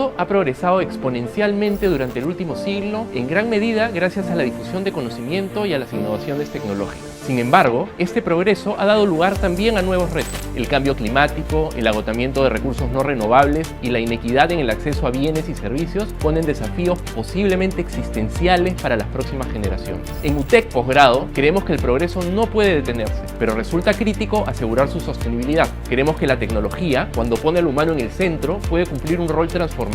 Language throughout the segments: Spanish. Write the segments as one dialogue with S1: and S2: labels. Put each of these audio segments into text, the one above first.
S1: Todo ha progresado exponencialmente durante el último siglo, en gran medida gracias a la difusión de conocimiento y a las innovaciones tecnológicas. Sin embargo, este progreso ha dado lugar también a nuevos retos. El cambio climático, el agotamiento de recursos no renovables y la inequidad en el acceso a bienes y servicios ponen desafíos posiblemente existenciales para las próximas generaciones. En UTEC Posgrado creemos que el progreso no puede detenerse, pero resulta crítico asegurar su sostenibilidad. Creemos que la tecnología, cuando pone al humano en el centro, puede cumplir un rol transformador.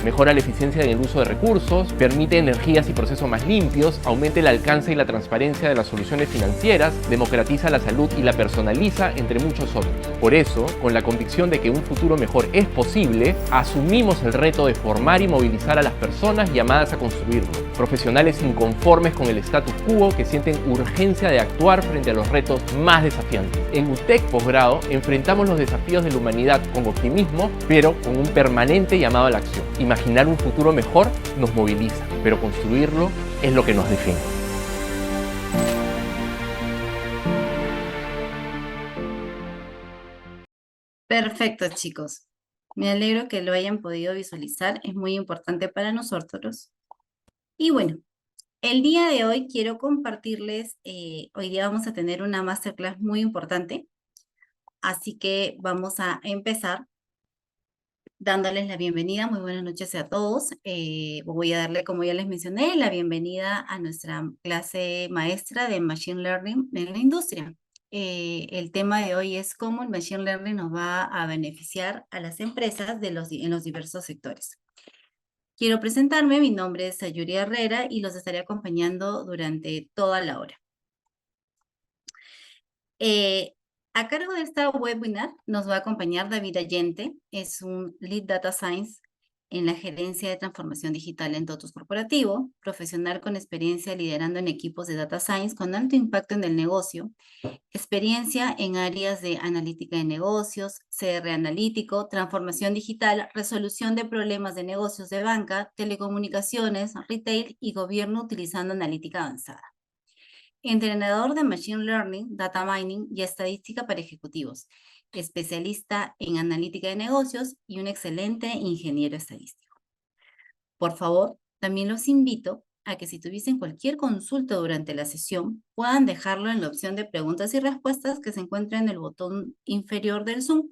S1: Mejora la eficiencia en el uso de recursos, permite energías y procesos más limpios, aumenta el alcance y la transparencia de las soluciones financieras, democratiza la salud y la personaliza, entre muchos otros. Por eso, con la convicción de que un futuro mejor es posible, asumimos el reto de formar y movilizar a las personas llamadas a construirlo. Profesionales inconformes con el status quo que sienten urgencia de actuar frente a los retos más desafiantes. En UTEC Posgrado enfrentamos los desafíos de la humanidad con optimismo, pero con un permanente llamado a la acción. Imaginar un futuro mejor nos moviliza, pero construirlo es lo que nos define.
S2: Perfecto, chicos. Me alegro que lo hayan podido visualizar. Es muy importante para nosotros. Y bueno, el día de hoy quiero compartirles, hoy día vamos a tener una masterclass muy importante. Así que vamos a empezar dándoles la bienvenida. Muy buenas noches a todos. Voy a darle, como ya les mencioné, la bienvenida a nuestra clase maestra de Machine Learning en la industria. El tema de hoy es cómo el Machine Learning nos va a beneficiar a las empresas en los diversos sectores. Quiero presentarme, mi nombre es Sayuri Herrera y los estaré acompañando durante toda la hora. A cargo de esta webinar nos va a acompañar David Allende, es un Lead Data Science en la gerencia de transformación digital en Totus Corporativo, profesional con experiencia liderando en equipos de Data Science con alto impacto en el negocio, experiencia en áreas de analítica de negocios, CR analítico, transformación digital, resolución de problemas de negocios de banca, telecomunicaciones, retail y gobierno utilizando analítica avanzada. Entrenador de Machine Learning, Data Mining y Estadística para Ejecutivos, especialista en analítica de negocios y un excelente ingeniero estadístico. Por favor, también los invito a que si tuviesen cualquier consulta durante la sesión, puedan dejarlo en la opción de preguntas y respuestas que se encuentra en el botón inferior del Zoom,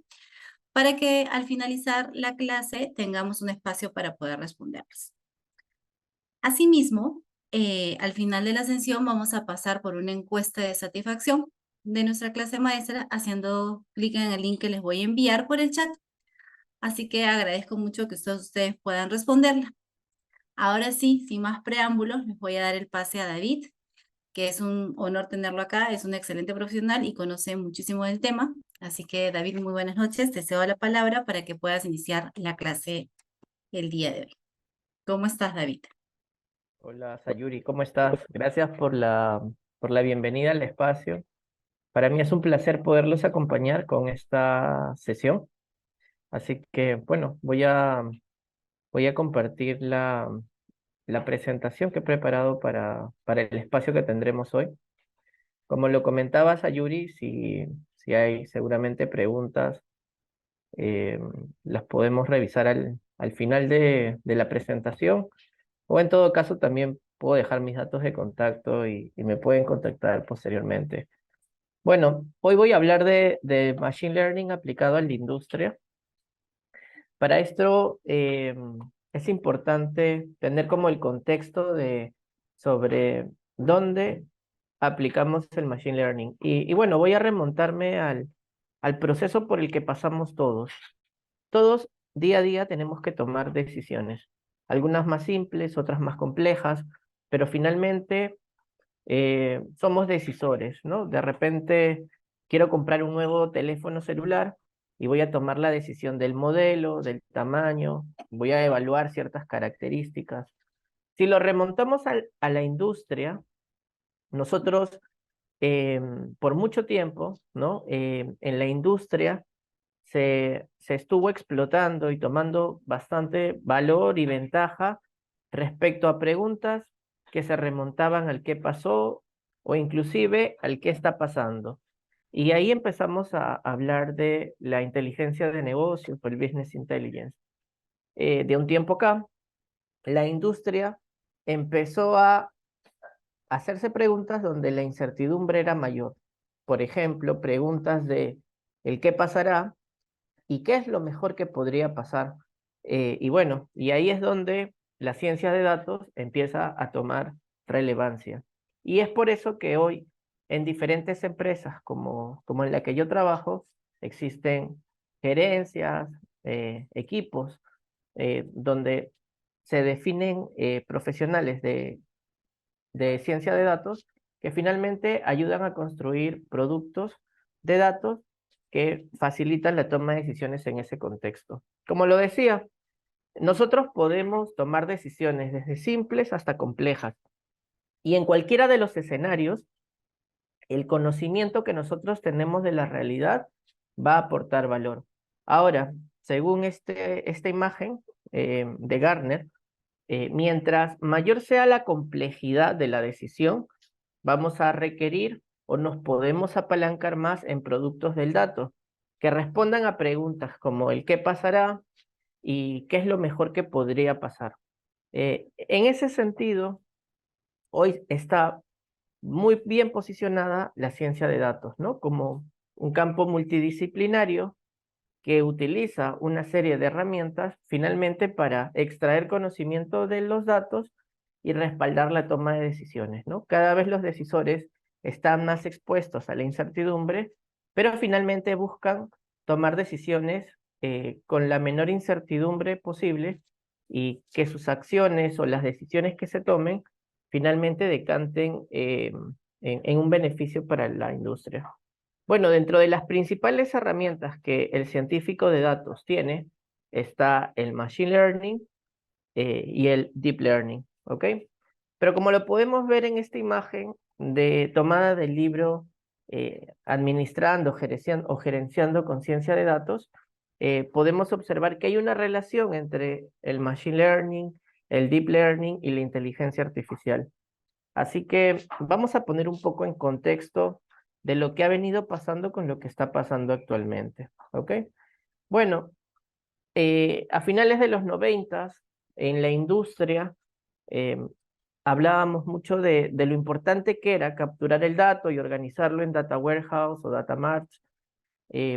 S2: para que al finalizar la clase tengamos un espacio para poder responderles. Asimismo, al final de la sesión vamos a pasar por una encuesta de satisfacción de nuestra clase maestra haciendo clic en el link que les voy a enviar por el chat. Así que agradezco mucho que ustedes puedan responderla. Ahora sí, sin más preámbulos, les voy a dar el pase a David, que es un honor tenerlo acá, es un excelente profesional y conoce muchísimo del tema. Así que David, muy buenas noches, te cedo la palabra para que puedas iniciar la clase el día de hoy. ¿Cómo estás, David?
S3: Hola Sayuri, ¿cómo estás? Gracias por la bienvenida al espacio. Para mí es un placer poderlos acompañar con esta sesión. Así que, bueno, voy a compartir la presentación que he preparado para el espacio que tendremos hoy. Como lo comentaba Sayuri, si hay seguramente preguntas, eh, las podemos revisar al final de la presentación. O en todo caso, también puedo dejar mis datos de contacto y me pueden contactar posteriormente. Bueno, hoy voy a hablar de Machine Learning aplicado a la industria. Para esto es importante tener como el contexto sobre dónde aplicamos el Machine Learning. Y bueno, voy a remontarme al proceso por el que pasamos todos. Todos día a día tenemos que tomar decisiones, algunas más simples, otras más complejas, pero finalmente somos decisores, ¿no? De repente quiero comprar un nuevo teléfono celular y voy a tomar la decisión del modelo, del tamaño, voy a evaluar ciertas características. Si lo remontamos a la industria, nosotros por mucho tiempo, ¿no? En la industria se estuvo explotando y tomando bastante valor y ventaja respecto a preguntas que se remontaban al qué pasó o inclusive al qué está pasando. Y ahí empezamos a hablar de la inteligencia de negocios o el business intelligence. de un tiempo acá, la industria empezó a hacerse preguntas donde la incertidumbre era mayor. Por ejemplo, preguntas de el qué pasará y qué es lo mejor que podría pasar. Y bueno, y ahí es donde la ciencia de datos empieza a tomar relevancia. Y es por eso que hoy en diferentes empresas como en la que yo trabajo, existen gerencias, equipos, donde se definen profesionales de ciencia de datos que finalmente ayudan a construir productos de datos que facilitan la toma de decisiones en ese contexto. Como lo decía, nosotros podemos tomar decisiones desde simples hasta complejas y en cualquiera de los escenarios, el conocimiento que nosotros tenemos de la realidad va a aportar valor. Ahora, según esta imagen de Gartner, mientras mayor sea la complejidad de la decisión, vamos a requerir o nos podemos apalancar más en productos del dato que respondan a preguntas como el qué pasará y qué es lo mejor que podría pasar. En ese sentido, hoy está muy bien posicionada la ciencia de datos, ¿no? Como un campo multidisciplinario que utiliza una serie de herramientas finalmente para extraer conocimiento de los datos y respaldar la toma de decisiones, ¿no? Cada vez los decisores están más expuestos a la incertidumbre, pero finalmente buscan tomar decisiones con la menor incertidumbre posible y que sus acciones o las decisiones que se tomen finalmente decanten en un beneficio para la industria. Bueno, dentro de las principales herramientas que el científico de datos tiene, está el Machine Learning y el Deep Learning, ¿ok? Pero como lo podemos ver en esta imagen de tomada del libro Administrando o Gerenciando con Ciencia de Datos, podemos observar que hay una relación entre el Machine Learning, el Deep Learning y la inteligencia artificial. Así que vamos a poner un poco en contexto de lo que ha venido pasando con lo que está pasando actualmente, ¿ok? Bueno, a finales de los 90, en la industria, eh, hablábamos mucho de lo importante que era capturar el dato y organizarlo en Data Warehouse o Data Marts,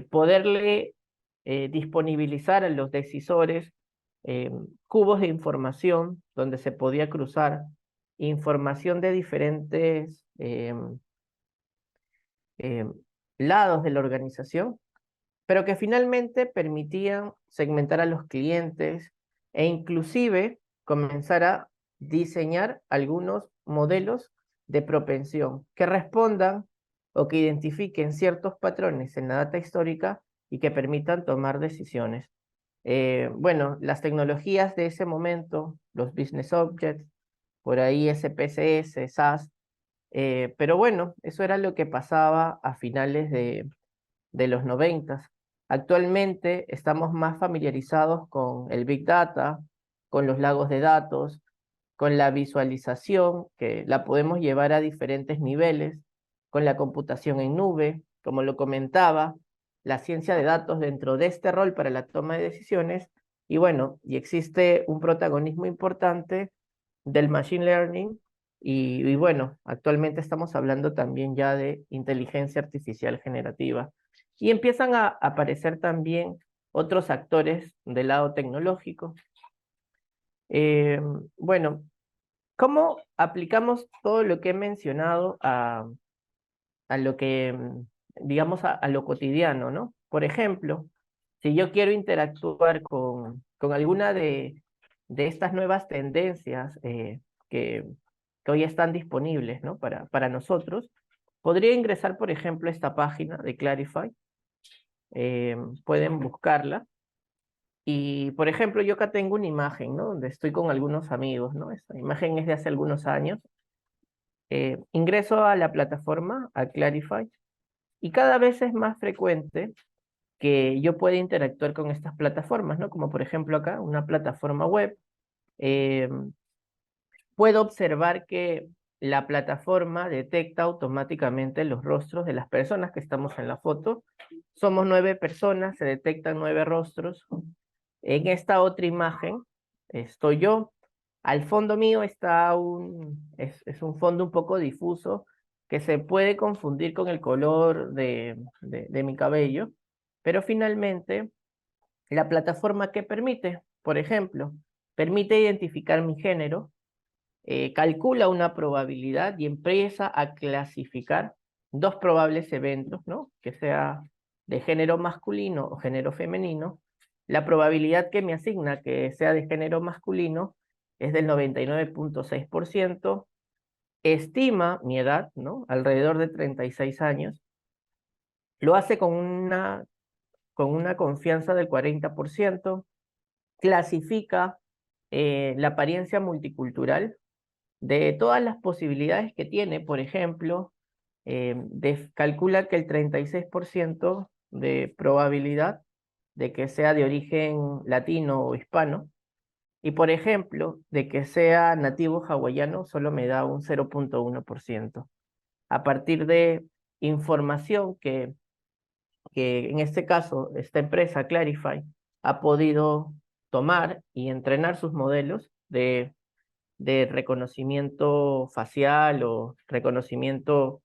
S3: poderle disponibilizar a los decisores cubos de información donde se podía cruzar información de diferentes eh, lados de la organización, pero que finalmente permitían segmentar a los clientes e inclusive comenzar a diseñar algunos modelos de propensión que respondan o que identifiquen ciertos patrones en la data histórica y que permitan tomar decisiones. Bueno, las tecnologías de ese momento, los Business Objects, por ahí SPSS, SAS, pero bueno, eso era lo que pasaba a finales de los 90. Actualmente estamos más familiarizados con el Big Data, con los lagos de datos, con la visualización, que la podemos llevar a diferentes niveles, con la computación en nube, como lo comentaba, la ciencia de datos dentro de este rol para la toma de decisiones, y bueno, y existe un protagonismo importante del Machine Learning, y bueno, actualmente estamos hablando también ya de inteligencia artificial generativa. Y empiezan a aparecer también otros actores del lado tecnológico. Bueno, ¿cómo aplicamos todo lo que he mencionado a lo que, digamos, a lo cotidiano, ¿no? Por ejemplo, si yo quiero interactuar con alguna de estas nuevas tendencias que hoy están disponibles, ¿no? Para nosotros, podría ingresar, por ejemplo, a esta página de Clarify. Pueden buscarla. Y, por ejemplo, yo acá tengo una imagen, ¿no? Donde estoy con algunos amigos, ¿no? Esta imagen es de hace algunos años. Ingreso a la plataforma, a Clarify, y cada vez es más frecuente que yo pueda interactuar con estas plataformas, ¿no? Como por ejemplo acá, una plataforma web. Eh, Puedo observar que la plataforma detecta automáticamente los rostros de las personas que estamos en la foto. Somos 9 personas, se detectan 9 rostros. En esta otra imagen estoy yo. Al fondo mío está es un fondo un poco difuso que se puede confundir con el color de mi cabello, pero finalmente la plataforma que permite, por ejemplo, permite identificar mi género, calcula una probabilidad y empieza a clasificar dos probables eventos, ¿no? Que sea de género masculino o género femenino. La probabilidad que me asigna que sea de género masculino es del 99.6%, estima mi edad, ¿no? Alrededor de 36 años, lo hace con una confianza del 40%, clasifica la apariencia multicultural de todas las posibilidades que tiene. Por ejemplo, calcula que el 36% de probabilidad de que sea de origen latino o hispano, y por ejemplo, de que sea nativo hawaiano, solo me da un 0.1%. A partir de información que en este caso esta empresa Clarify ha podido tomar y entrenar sus modelos de reconocimiento facial o reconocimiento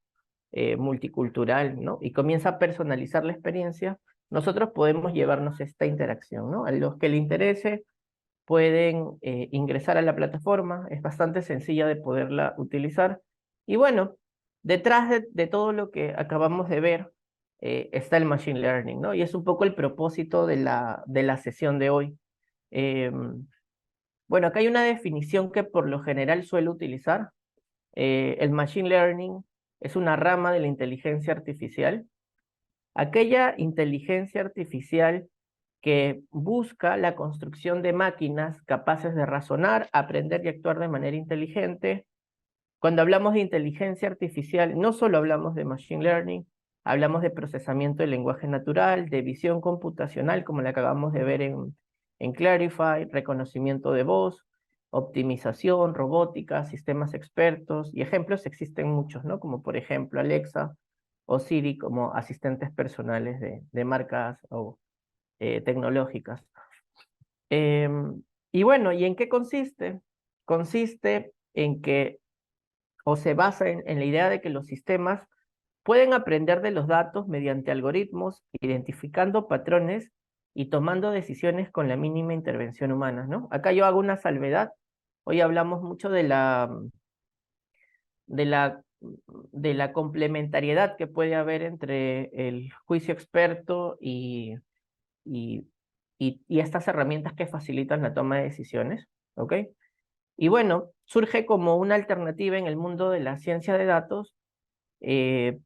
S3: multicultural, ¿no? Y comienza a personalizar la experiencia, nosotros podemos llevarnos esta interacción, ¿no? A los que le interese pueden ingresar a la plataforma, es bastante sencilla de poderla utilizar. Y bueno, detrás de todo lo que acabamos de ver está el Machine Learning, ¿no? Y es un poco el propósito de la sesión de hoy. Bueno, acá hay una definición que por lo general suelo utilizar. El Machine Learning es una rama de la inteligencia artificial. Aquella inteligencia artificial que busca la construcción de máquinas capaces de razonar, aprender y actuar de manera inteligente. Cuando hablamos de inteligencia artificial, no solo hablamos de Machine Learning, hablamos de procesamiento del lenguaje natural, de visión computacional, como la acabamos de ver en Clarify, reconocimiento de voz, optimización, robótica, sistemas expertos, y ejemplos existen muchos, ¿no? Como por ejemplo Alexa o Siri como asistentes personales de marcas o tecnológicas. Y bueno, ¿y en qué consiste? Consiste en que, o se basa en la idea de que los sistemas pueden aprender de los datos mediante algoritmos, identificando patrones y tomando decisiones con la mínima intervención humana, ¿no? Acá yo hago una salvedad. Hoy hablamos mucho de la, de la complementariedad que puede haber entre el juicio experto y, y estas herramientas que facilitan la toma de decisiones, ¿ok? Y bueno, surge como una alternativa en el mundo de la ciencia de datos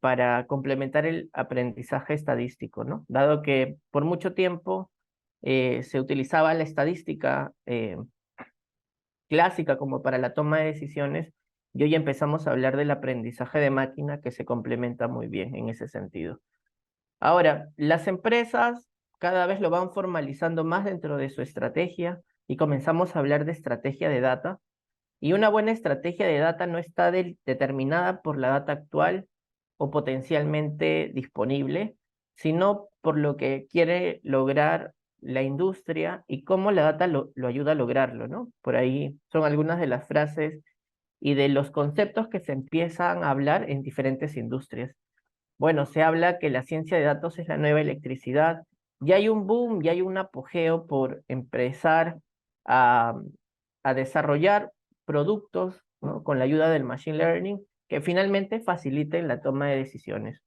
S3: para complementar el aprendizaje estadístico, ¿no? Dado que por mucho tiempo se utilizaba la estadística clásica como para la toma de decisiones, y hoy empezamos a hablar del aprendizaje de máquina que se complementa muy bien en ese sentido. Ahora, las empresas cada vez lo van formalizando más dentro de su estrategia y comenzamos a hablar de estrategia de data. Y una buena estrategia de data no está determinada por la data actual o potencialmente disponible, sino por lo que quiere lograr la industria y cómo la data lo ayuda a lograrlo, ¿no? Por ahí son algunas de las frases y de los conceptos que se empiezan a hablar en diferentes industrias. Bueno, se habla que la ciencia de datos es la nueva electricidad. Ya hay un boom, ya hay un apogeo por empezar a, a desarrollar productos, ¿no? Con la ayuda del Machine Learning que finalmente faciliten la toma de decisiones.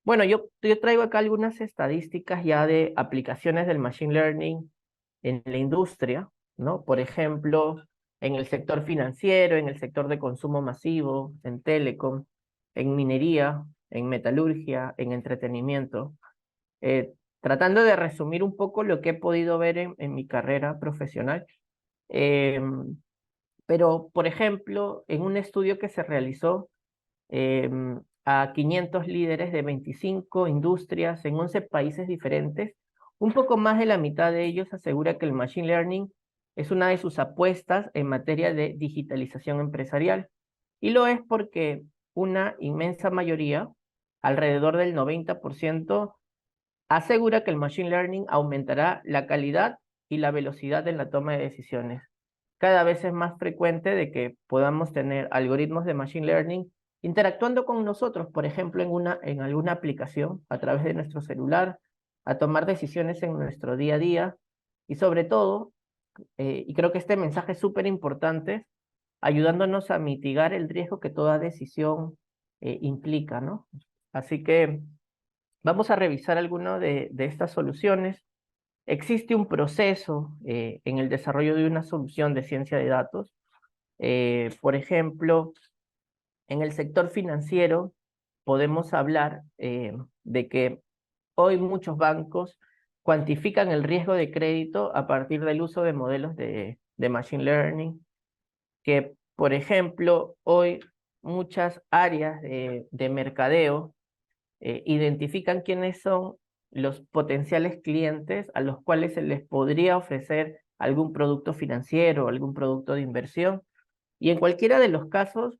S3: Bueno, yo traigo acá algunas estadísticas ya de aplicaciones del Machine Learning en la industria, ¿no? Por ejemplo, en el sector financiero, en el sector de consumo masivo, en telecom, en minería, en metalurgia, en entretenimiento, tratando de resumir un poco lo que he podido ver en mi carrera profesional. Pero, por ejemplo, en un estudio que se realizó a 500 líderes de 25 industrias en 11 países diferentes, un poco más de la mitad de ellos asegura que el Machine Learning es una de sus apuestas en materia de digitalización empresarial. Y lo es porque una inmensa mayoría, alrededor del 90%, asegura que el Machine Learning aumentará la calidad y la velocidad en la toma de decisiones. Cada vez es más frecuente de que podamos tener algoritmos de machine learning interactuando con nosotros, por ejemplo, en alguna aplicación a través de nuestro celular, a tomar decisiones en nuestro día a día y sobre todo, y creo que este mensaje es súper importante, ayudándonos a mitigar el riesgo que toda decisión implica, ¿no? Así que vamos a revisar algunas de estas soluciones. Existe un proceso en el desarrollo de una solución de ciencia de datos. Por ejemplo, en el sector financiero podemos hablar de que hoy muchos bancos cuantifican el riesgo de crédito a partir del uso de modelos de machine learning, que, por ejemplo, hoy muchas áreas de mercadeo identifican quiénes son los potenciales clientes a los cuales se les podría ofrecer algún producto financiero, algún producto de inversión. Y en cualquiera de los casos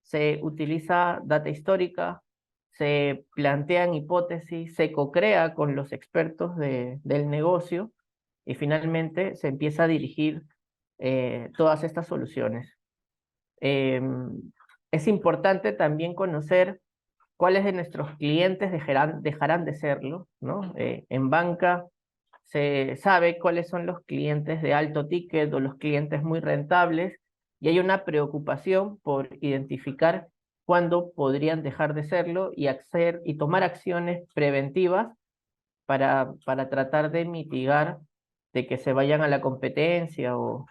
S3: se utiliza data histórica, se plantean hipótesis, se co-crea con los expertos del negocio y finalmente se empieza a dirigir todas estas soluciones. Es importante también conocer cuáles de nuestros clientes dejarán de serlo, ¿no? En banca se sabe cuáles son los clientes de alto ticket o los clientes muy rentables y hay una preocupación por identificar cuándo podrían dejar de serlo y tomar acciones preventivas para tratar de mitigar de que se vayan a la competencia o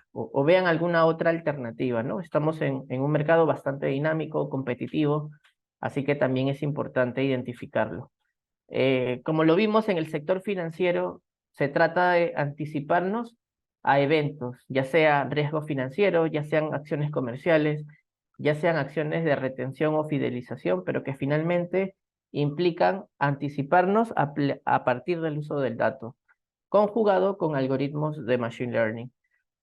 S3: vean alguna otra alternativa, ¿no? Estamos en un mercado bastante dinámico, competitivo, así que también es importante identificarlo. Como lo vimos en el sector financiero, se trata de anticiparnos a eventos, ya sea riesgo financiero, ya sean acciones comerciales, ya sean acciones de retención o fidelización, pero que finalmente implican anticiparnos a partir del uso del dato, conjugado con algoritmos de machine learning.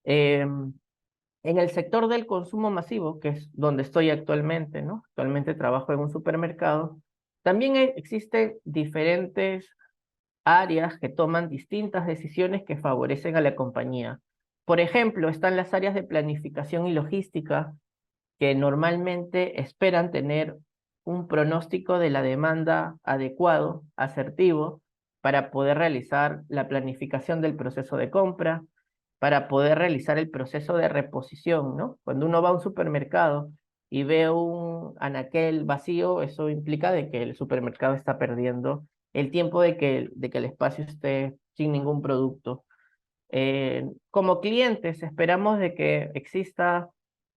S3: En el sector del consumo masivo, que es donde estoy actualmente, ¿no? Actualmente trabajo en un supermercado. También existen diferentes áreas que toman distintas decisiones que favorecen a la compañía. Por ejemplo, están las áreas de planificación y logística, que normalmente esperan tener un pronóstico de la demanda adecuado, asertivo, para poder realizar la planificación del proceso de compra, para poder realizar el proceso de reposición, ¿no? Cuando uno va a un supermercado y ve un anaquel vacío, eso implica de que el supermercado está perdiendo el tiempo de que el espacio esté sin ningún producto. Como clientes esperamos de que exista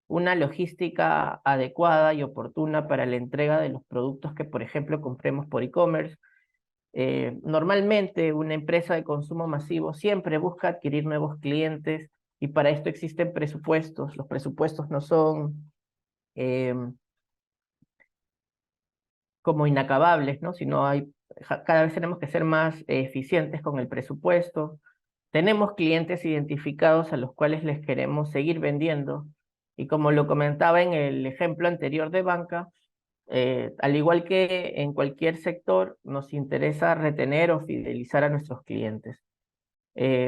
S3: una logística adecuada y oportuna para la entrega de los productos que, por ejemplo, compremos por e-commerce. Normalmente una empresa de consumo masivo siempre busca adquirir nuevos clientes y para esto existen presupuestos. Los presupuestos no son como inacabables, ¿no? Sino cada vez tenemos que ser más eficientes con el presupuesto. Tenemos clientes identificados a los cuales les queremos seguir vendiendo y como lo comentaba en el ejemplo anterior de banca, al igual que en cualquier sector, nos interesa retener o fidelizar a nuestros clientes.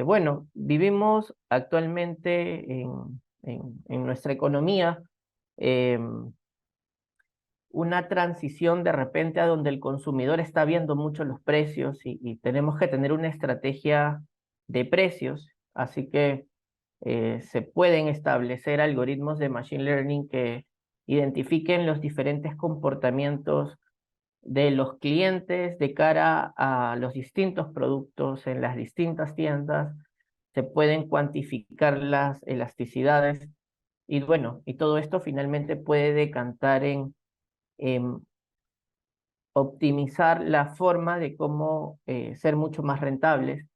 S3: Bueno, vivimos actualmente en nuestra economía una transición de repente a donde el consumidor está viendo mucho los precios y tenemos que tener una estrategia de precios, así que se pueden establecer algoritmos de machine learning que identifiquen los diferentes comportamientos de los clientes de cara a los distintos productos en las distintas tiendas, se pueden cuantificar las elasticidades y bueno, y todo esto finalmente puede decantar en optimizar la forma de cómo ser mucho más rentables.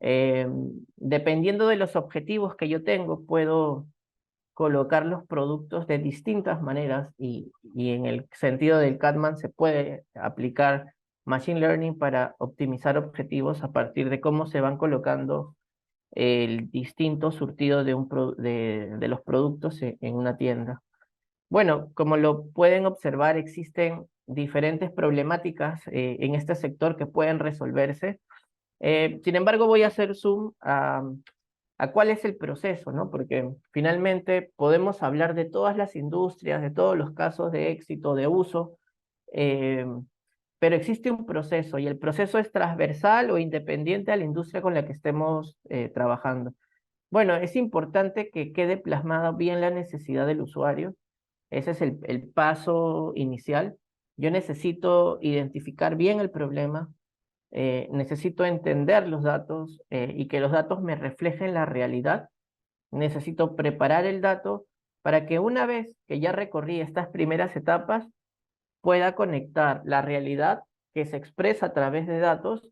S3: Dependiendo de los objetivos que yo tengo, puedo colocar los productos de distintas maneras y en el sentido del Catman se puede aplicar Machine Learning para optimizar objetivos a partir de cómo se van colocando el distinto surtido de los productos en una tienda. Bueno, como lo pueden observar, existen diferentes problemáticas en este sector que pueden resolverse. Sin embargo, voy a hacer zoom a cuál es el proceso, ¿no? Porque finalmente podemos hablar de todas las industrias, de todos los casos de éxito, de uso, eh, pero existe un proceso y el proceso es transversal o independiente a la industria con la que estemos trabajando. Bueno, es importante que quede plasmada bien la necesidad del usuario. Ese es el paso inicial. Yo necesito identificar bien el problema, necesito entender los datos y que los datos me reflejen la realidad. Necesito preparar el dato para que una vez que ya recorrí estas primeras etapas, pueda conectar la realidad que se expresa a través de datos,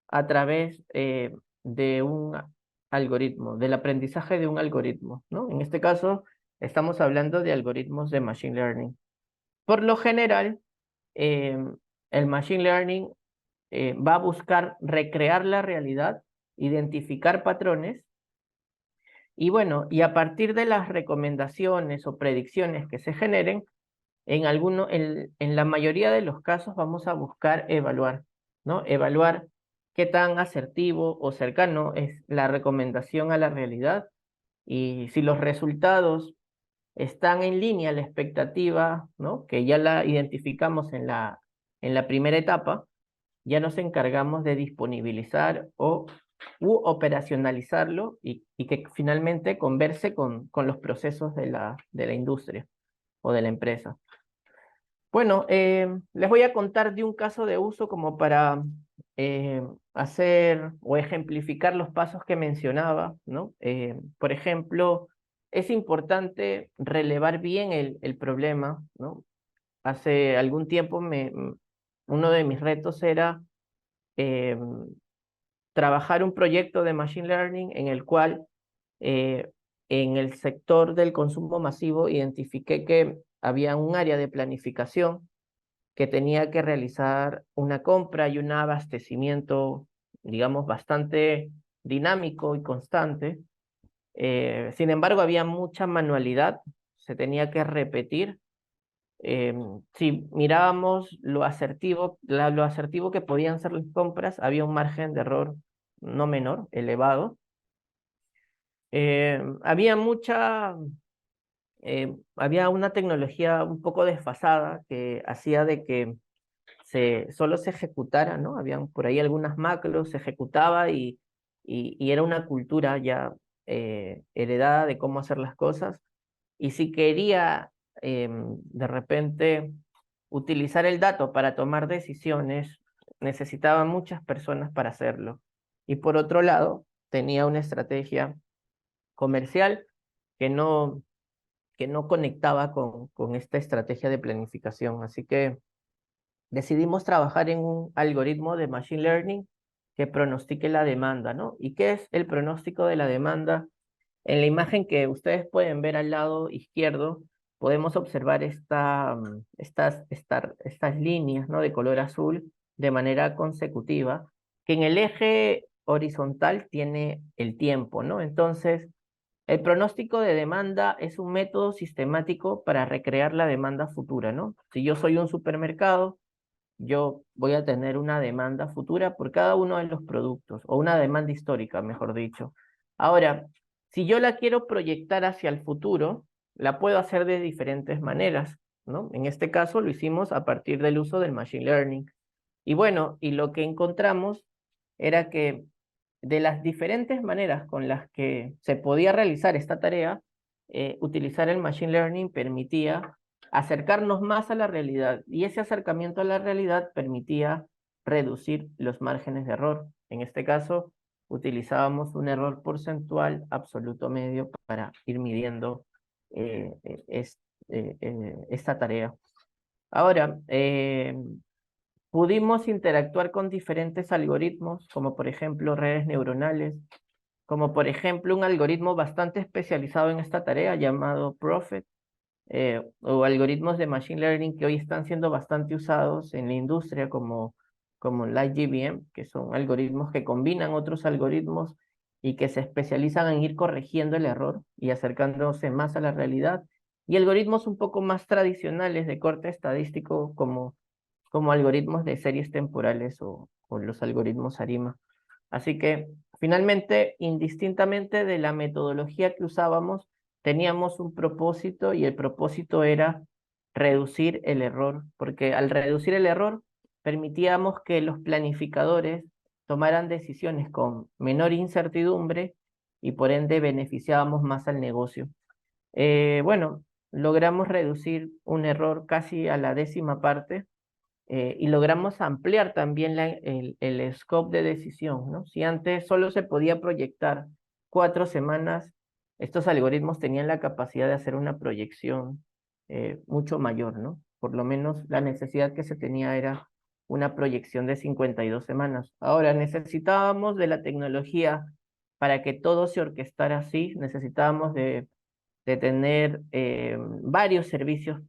S3: a través de un algoritmo, del aprendizaje de un algoritmo, ¿no? En este caso, estamos hablando de algoritmos de Machine Learning. Por lo general, eh, el Machine Learning va a buscar recrear la realidad, identificar patrones, y bueno, y a partir de las recomendaciones o predicciones que se generen, en la mayoría de los casos vamos a buscar evaluar, ¿no? Evaluar qué tan asertivo o cercano es la recomendación a la realidad y si los resultados están en línea a la expectativa, ¿no? Que ya la identificamos en la primera etapa, ya nos encargamos de disponibilizar u operacionalizarlo y que finalmente converse con los procesos de la industria o de la empresa. Bueno, les voy a contar de un caso de uso como para hacer o ejemplificar los pasos que mencionaba, ¿no? Por ejemplo, es importante relevar bien el problema, ¿no? Hace algún tiempo uno de mis retos era eh, trabajar un proyecto de Machine Learning en el cual eh, en el sector del consumo masivo identifiqué que había un área de planificación que tenía que realizar una compra y un abastecimiento, digamos, bastante dinámico y constante. Sin embargo, había mucha manualidad, se tenía que repetir. Si mirábamos lo asertivo que podían ser las compras, había un margen de error no menor, elevado. Había había una tecnología un poco desfasada que hacía de que solo se ejecutara, ¿no? Habían por ahí algunas macros, se ejecutaba y era una cultura ya heredada de cómo hacer las cosas. Y si quería de repente utilizar el dato para tomar decisiones, necesitaba muchas personas para hacerlo. Y por otro lado, tenía una estrategia comercial que que no conectaba con esta estrategia de planificación. Así que decidimos trabajar en un algoritmo de Machine Learning que pronostique la demanda, ¿no? ¿Y qué es el pronóstico de la demanda? En la imagen que ustedes pueden ver al lado izquierdo, podemos observar estas líneas, ¿no? De color azul de manera consecutiva, que en el eje horizontal tiene el tiempo, ¿no? Entonces, el pronóstico de demanda es un método sistemático para recrear la demanda futura, ¿no? Si yo soy un supermercado, yo voy a tener una demanda futura por cada uno de los productos, o una demanda histórica, mejor dicho. Ahora, si yo la quiero proyectar hacia el futuro, la puedo hacer de diferentes maneras, ¿no? En este caso lo hicimos a partir del uso del Machine Learning. Y bueno, y lo que encontramos era que de las diferentes maneras con las que se podía realizar esta tarea, utilizar el Machine Learning permitía acercarnos más a la realidad y ese acercamiento a la realidad permitía reducir los márgenes de error. En este caso, utilizábamos un error porcentual absoluto medio para ir midiendo esta tarea. Ahora, pudimos interactuar con diferentes algoritmos, como por ejemplo redes neuronales, como por ejemplo un algoritmo bastante especializado en esta tarea llamado Prophet, o algoritmos de Machine Learning que hoy están siendo bastante usados en la industria como LightGBM, que son algoritmos que combinan otros algoritmos y que se especializan en ir corrigiendo el error y acercándose más a la realidad, y algoritmos un poco más tradicionales de corte estadístico como algoritmos de series temporales o los algoritmos ARIMA. Así que Finalmente, indistintamente de la metodología que usábamos, teníamos un propósito y el propósito era reducir el error, porque al reducir el error permitíamos que los planificadores tomaran decisiones con menor incertidumbre y por ende beneficiábamos más al negocio. Bueno, logramos reducir un error casi a la 10ª parte y logramos ampliar también el scope de decisión, ¿no? Si antes solo se podía proyectar 4 semanas, estos algoritmos tenían la capacidad de hacer una proyección mucho mayor, ¿no? Por lo menos la necesidad que se tenía era una proyección de 52 semanas. Ahora, necesitábamos de la tecnología para que todo se orquestara así, necesitábamos de tener varios servicios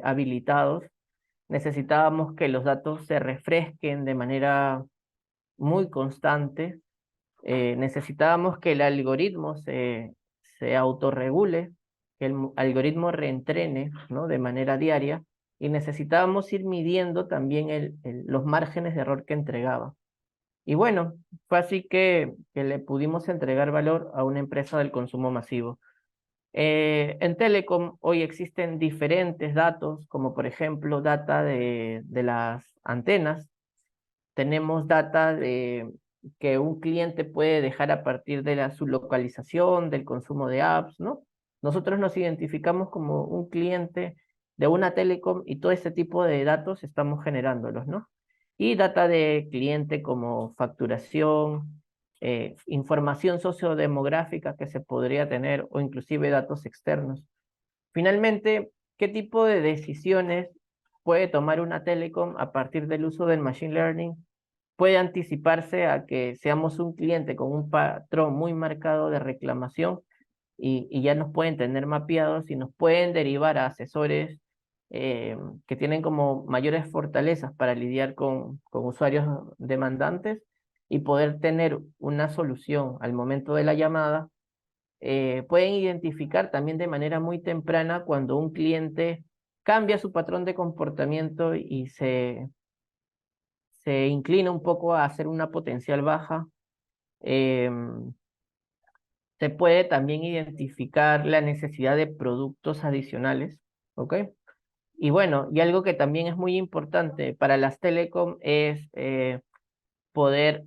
S3: habilitados. Necesitábamos que los datos se refresquen de manera muy constante. Necesitábamos que el algoritmo se autorregule, que el algoritmo reentrene, ¿no? De manera diaria. Y necesitábamos ir midiendo también los márgenes de error que entregaba. Y bueno, fue así que le pudimos entregar valor a una empresa del consumo masivo. En Telecom hoy existen diferentes datos, como por ejemplo data de las antenas. Tenemos data de que un cliente puede dejar a partir de su localización, del consumo de apps, ¿no? Nosotros nos identificamos como un cliente de una telecom y todo ese tipo de datos estamos generándolos, ¿no? Y data de cliente como facturación, información sociodemográfica que se podría tener o inclusive datos externos. Finalmente, ¿qué tipo de decisiones puede tomar una telecom a partir del uso del machine learning? Puede anticiparse a que seamos un cliente con un patrón muy marcado de reclamación y ya nos pueden tener mapeados y nos pueden derivar a asesores que tienen como mayores fortalezas para lidiar con usuarios demandantes y poder tener una solución al momento de la llamada. Pueden identificar también de manera muy temprana cuando un cliente cambia su patrón de comportamiento y se inclina un poco a hacer una potencial baja. Se puede también identificar la necesidad de productos adicionales, ¿ok? Y bueno, y algo que también es muy importante para las telecom es poder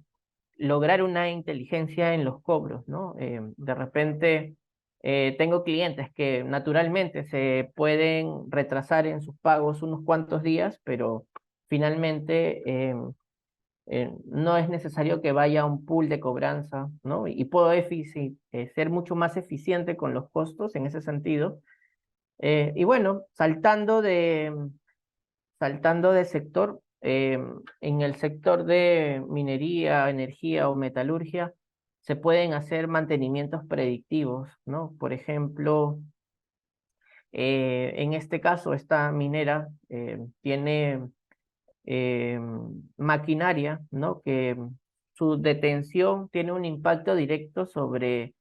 S3: lograr una inteligencia en los cobros, ¿no? De repente tengo clientes que naturalmente se pueden retrasar en sus pagos unos cuantos días, pero finalmente no es necesario que vaya a un pool de cobranza, ¿no? Y puedo ser mucho más eficiente con los costos en ese sentido. Y bueno, saltando de sector, en el sector de minería, energía o metalurgia, se pueden hacer mantenimientos predictivos, ¿no? Por ejemplo, en este caso, esta minera tiene maquinaria, ¿no? Que su detención tiene un impacto directo sobre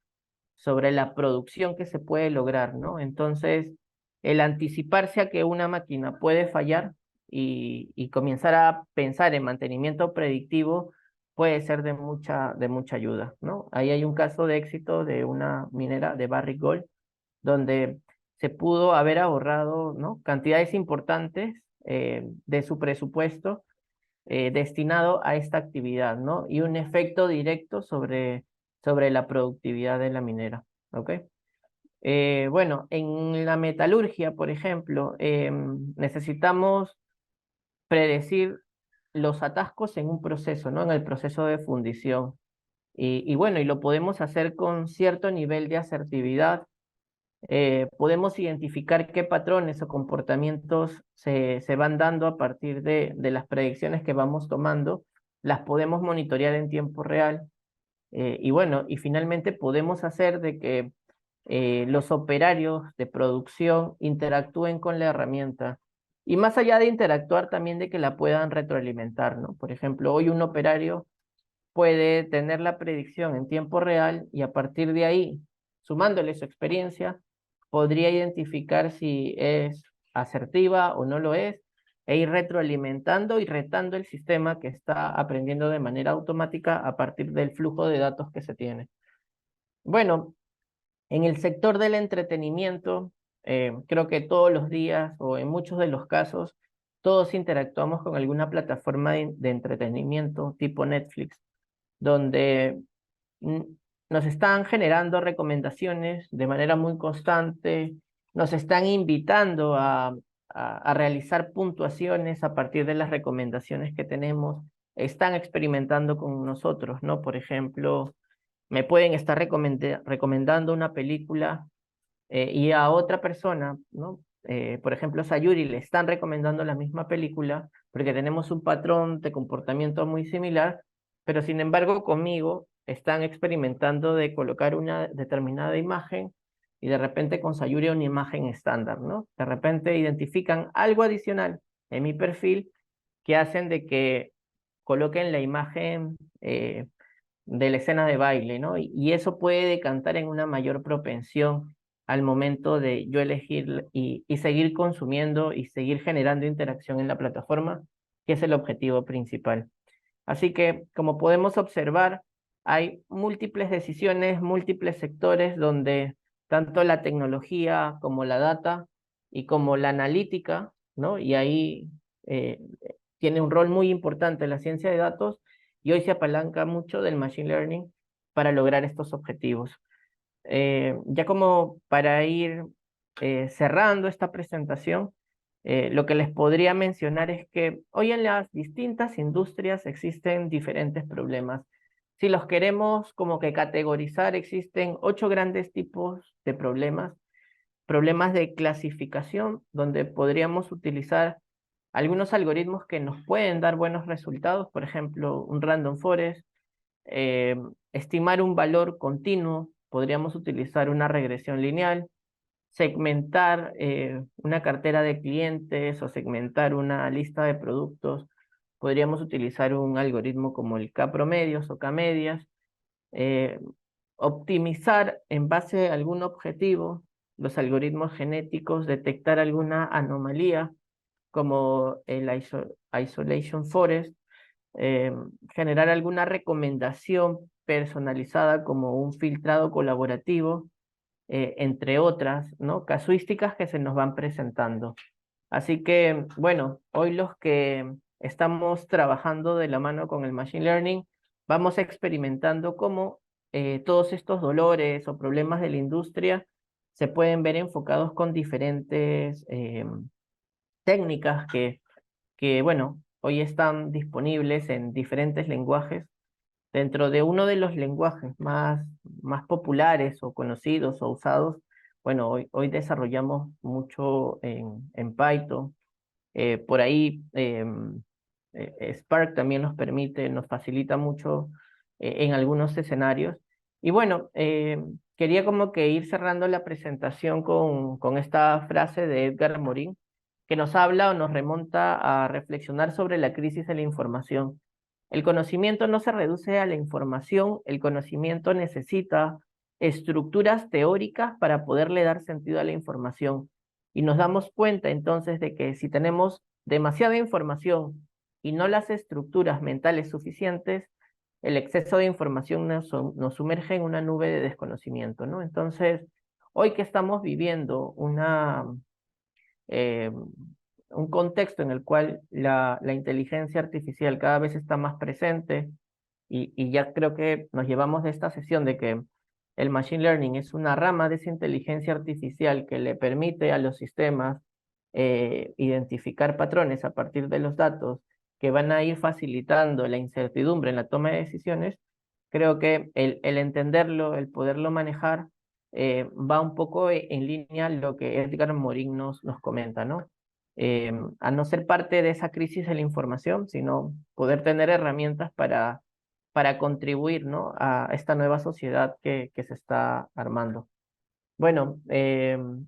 S3: la producción que se puede lograr, ¿no? Entonces, el anticiparse a que una máquina puede fallar y comenzar a pensar en mantenimiento predictivo puede ser de mucha ayuda, ¿no? Ahí hay un caso de éxito de una minera de Barrick Gold, donde se pudo haber ahorrado, ¿no? Cantidades importantes de su presupuesto destinado a esta actividad, ¿no? Y un efecto directo sobre la productividad de la minera, ¿ok? Bueno, en la metalurgia, por ejemplo, necesitamos predecir los atascos en un proceso, ¿no? En el proceso de fundición. Y bueno, y lo podemos hacer con cierto nivel de asertividad. Podemos identificar qué patrones o comportamientos se van dando a partir de las predicciones que vamos tomando. Las podemos monitorear en tiempo real. Y bueno, y finalmente podemos hacer de que los operarios de producción interactúen con la herramienta. Y más allá de interactuar, también de que la puedan retroalimentar, ¿no? Por ejemplo, hoy un operario puede tener la predicción en tiempo real y a partir de ahí, sumándole su experiencia, podría identificar si es asertiva o no lo es, e ir retroalimentando y retando el sistema que está aprendiendo de manera automática a partir del flujo de datos que se tiene. Bueno, en el sector del entretenimiento, creo que todos los días o en muchos de los casos, todos interactuamos con alguna plataforma de entretenimiento tipo Netflix, donde mm, nos están generando recomendaciones de manera muy constante, nos están invitando a realizar puntuaciones a partir de las recomendaciones que tenemos, están experimentando con nosotros, ¿no? Por ejemplo, me pueden estar recomendando una película y a otra persona, ¿no? Por ejemplo, a Sayuri le están recomendando la misma película porque tenemos un patrón de comportamiento muy similar, pero sin embargo conmigo están experimentando de colocar una determinada imagen y de repente con Sayuri una imagen estándar, ¿no? De repente identifican algo adicional en mi perfil que hacen de que coloquen la imagen de la escena de baile, ¿no? Y eso puede decantar en una mayor propensión al momento de yo elegir y seguir consumiendo y seguir generando interacción en la plataforma, que es el objetivo principal. Así que, como podemos observar, hay múltiples decisiones, múltiples sectores donde tanto la tecnología como la data y como la analítica, ¿no? Y ahí eh, tiene un rol muy importante la ciencia de datos y hoy se apalanca mucho del machine learning para lograr estos objetivos. Ya como para ir cerrando esta presentación, lo que les podría mencionar es que hoy en las distintas industrias existen diferentes problemas. Si los queremos como que categorizar, existen 8 grandes tipos de problemas. Problemas de clasificación, donde podríamos utilizar algunos algoritmos que nos pueden dar buenos resultados, por ejemplo, un random forest, eh, estimar un valor continuo, podríamos utilizar una regresión lineal, segmentar una cartera de clientes o segmentar una lista de productos, podríamos utilizar un algoritmo como el K-promedios o K-medias, eh, optimizar en base a algún objetivo los algoritmos genéticos, detectar alguna anomalía como el Isolation Forest, eh, generar alguna recomendación personalizada como un filtrado colaborativo, entre otras, ¿no? Casuísticas que se nos van presentando. Así que, bueno, hoy los que estamos trabajando de la mano con el Machine Learning, vamos experimentando cómo todos estos dolores o problemas de la industria se pueden ver enfocados con diferentes técnicas que, bueno, hoy están disponibles en diferentes lenguajes. Dentro de uno de los lenguajes más populares o conocidos o usados, bueno, hoy desarrollamos mucho en Python. Por ahí Spark también nos permite, nos facilita mucho en algunos escenarios. Y bueno, quería como que ir cerrando la presentación con esta frase de Edgar Morin, que nos habla o nos remonta a reflexionar sobre la crisis de la información. El conocimiento no se reduce a la información, el conocimiento necesita estructuras teóricas para poderle dar sentido a la información. Y nos damos cuenta entonces de que si tenemos demasiada información y no las estructuras mentales suficientes, el exceso de información nos sumerge en una nube de desconocimiento, ¿no? Entonces, hoy que estamos viviendo eh, un contexto en el cual la inteligencia artificial cada vez está más presente y ya creo que nos llevamos de esta sesión de que el machine learning es una rama de esa inteligencia artificial que le permite a los sistemas identificar patrones a partir de los datos que van a ir facilitando la incertidumbre en la toma de decisiones. Creo que el entenderlo, el poderlo manejar, va un poco en línea lo que Edgar Morin nos comenta, ¿no? A no ser parte de esa crisis de la información, sino poder tener herramientas para contribuir, ¿no? A esta nueva sociedad que se está armando. Bueno,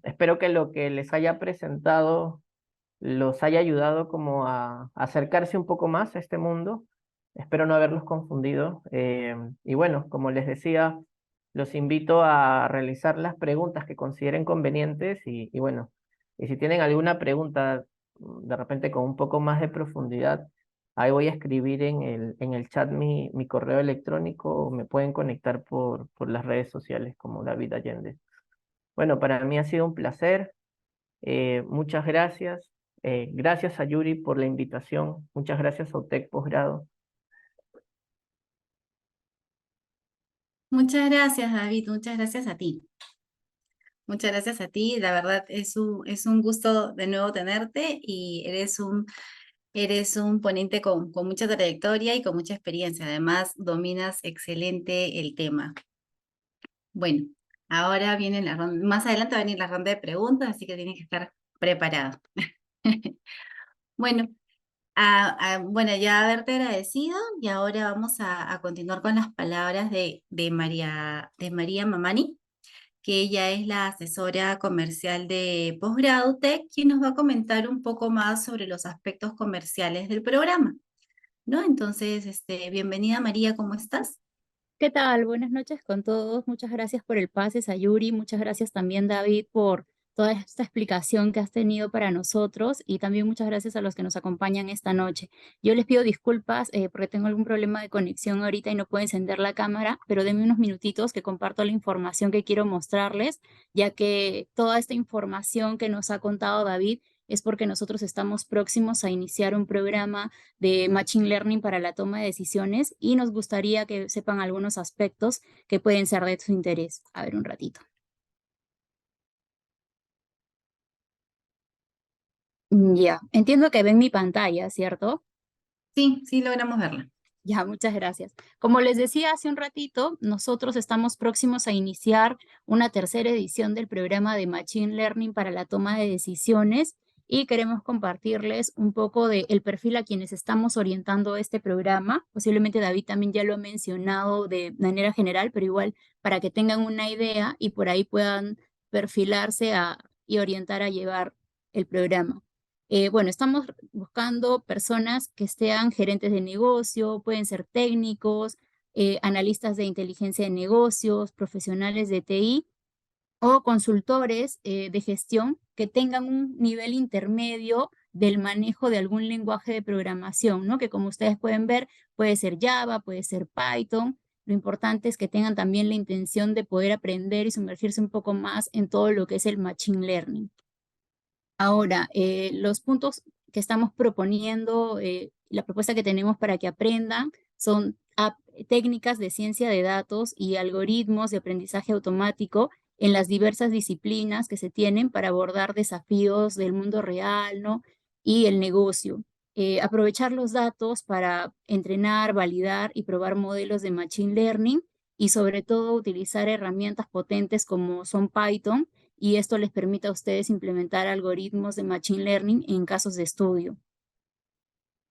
S3: espero que lo que les haya presentado los haya ayudado como a acercarse un poco más a este mundo. Espero no haberlos confundido. Y bueno, como les decía, los invito a realizar las preguntas que consideren convenientes y bueno, y si tienen alguna pregunta de repente con un poco más de profundidad, ahí voy a escribir en el chat mi correo electrónico o me pueden conectar por las redes sociales como David Allende. Bueno, para mí ha sido un placer. Muchas gracias. Gracias a Yuri por la invitación. Muchas gracias a UTEC Posgrado.
S2: Muchas gracias, David. Muchas gracias a ti. Muchas gracias a ti. La verdad es un gusto de nuevo tenerte y eres un ponente con mucha trayectoria y con mucha experiencia. Además, dominas excelente el tema. Bueno, ahora viene la ronda, más adelante va a venir la ronda de preguntas, así que tienes que estar preparado. Bueno, bueno, ya haberte agradecido y ahora vamos a continuar con las palabras de María Mamani, que ella es la asesora comercial de Posgrado Tech, quien nos va a comentar un poco más sobre los aspectos comerciales del programa, ¿no? Entonces, bienvenida María, ¿cómo estás?
S4: ¿Qué tal? Buenas noches con todos. Muchas gracias por el pase, Sayuri. Muchas gracias también, David, por toda esta explicación que has tenido para nosotros y también muchas gracias a los que nos acompañan esta noche. Yo les pido disculpas porque tengo algún problema de conexión ahorita y no puedo encender la cámara, pero denme unos minutitos que comparto la información que quiero mostrarles, ya que toda esta información que nos ha contado David es porque nosotros estamos próximos a iniciar un programa de Machine Learning para la toma de decisiones y nos gustaría que sepan algunos aspectos que pueden ser de su interés. A ver, un ratito. Ya, entiendo que ven mi pantalla, ¿cierto?
S2: Sí, sí logramos verla.
S4: Ya, muchas gracias. Como les decía hace un ratito, nosotros estamos próximos a iniciar una tercera edición del programa de Machine Learning para la toma de decisiones y queremos compartirles un poco del perfil a quienes estamos orientando este programa. Posiblemente David también ya lo ha mencionado de manera general, pero igual para que tengan una idea y por ahí puedan perfilarse y orientar a llevar el programa. Bueno, estamos buscando personas que sean gerentes de negocio, pueden ser técnicos, analistas de inteligencia de negocios, profesionales de TI o consultores de gestión que tengan un nivel intermedio del manejo de algún lenguaje de programación, ¿no? Que como ustedes pueden ver, puede ser Java, puede ser Python. Lo importante es que tengan también la intención de poder aprender y sumergirse un poco más en todo lo que es el Machine Learning. Ahora, los puntos que estamos proponiendo, la propuesta que tenemos para que aprendan son técnicas de ciencia de datos y algoritmos de aprendizaje automático en las diversas disciplinas que se tienen para abordar desafíos del mundo real, ¿no? Y el negocio. Aprovechar los datos para entrenar, validar y probar modelos de Machine Learning y sobre todo utilizar herramientas potentes como son Python y esto les permite a ustedes implementar algoritmos de Machine Learning en casos de estudio.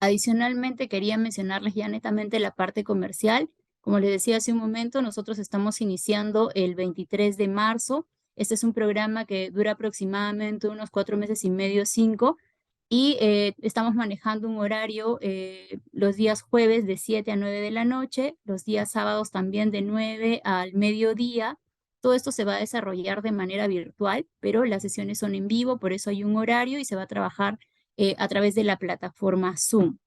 S4: Adicionalmente, quería mencionarles ya netamente la parte comercial. Como les decía hace un momento, nosotros estamos iniciando el 23 de marzo. Este es un programa que dura aproximadamente unos 4 meses y medio, 5, y estamos manejando un horario los días jueves de 7 a 9 de la noche, los días sábados también de 9 al mediodía. Todo esto se va a desarrollar de manera virtual, pero las sesiones son en vivo, por eso hay un horario y se va a trabajar a través de la plataforma Zoom.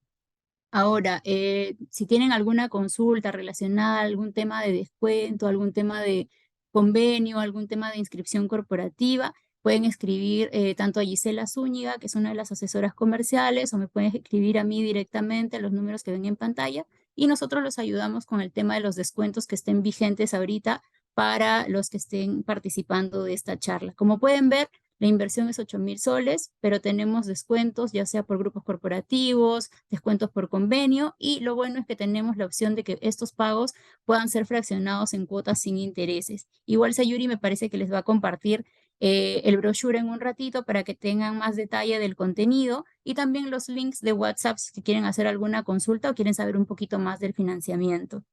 S4: Ahora, si tienen alguna consulta relacionada a algún tema de descuento, algún tema de convenio, algún tema de inscripción corporativa, pueden escribir tanto a Gisela Zúñiga, que es una de las asesoras comerciales, o me pueden escribir a mí directamente a los números que ven en pantalla, y nosotros los ayudamos con el tema de los descuentos que estén vigentes ahorita para los que estén participando de esta charla. Como pueden ver, la inversión es 8.000 soles, pero tenemos descuentos ya sea por grupos corporativos, descuentos por convenio, y lo bueno es que tenemos la opción de que estos pagos puedan ser fraccionados en cuotas sin intereses. Igual Sayuri me parece que les va a compartir el brochure en un ratito para que tengan más detalle del contenido y también los links de WhatsApp si quieren hacer alguna consulta o quieren saber un poquito más del financiamiento.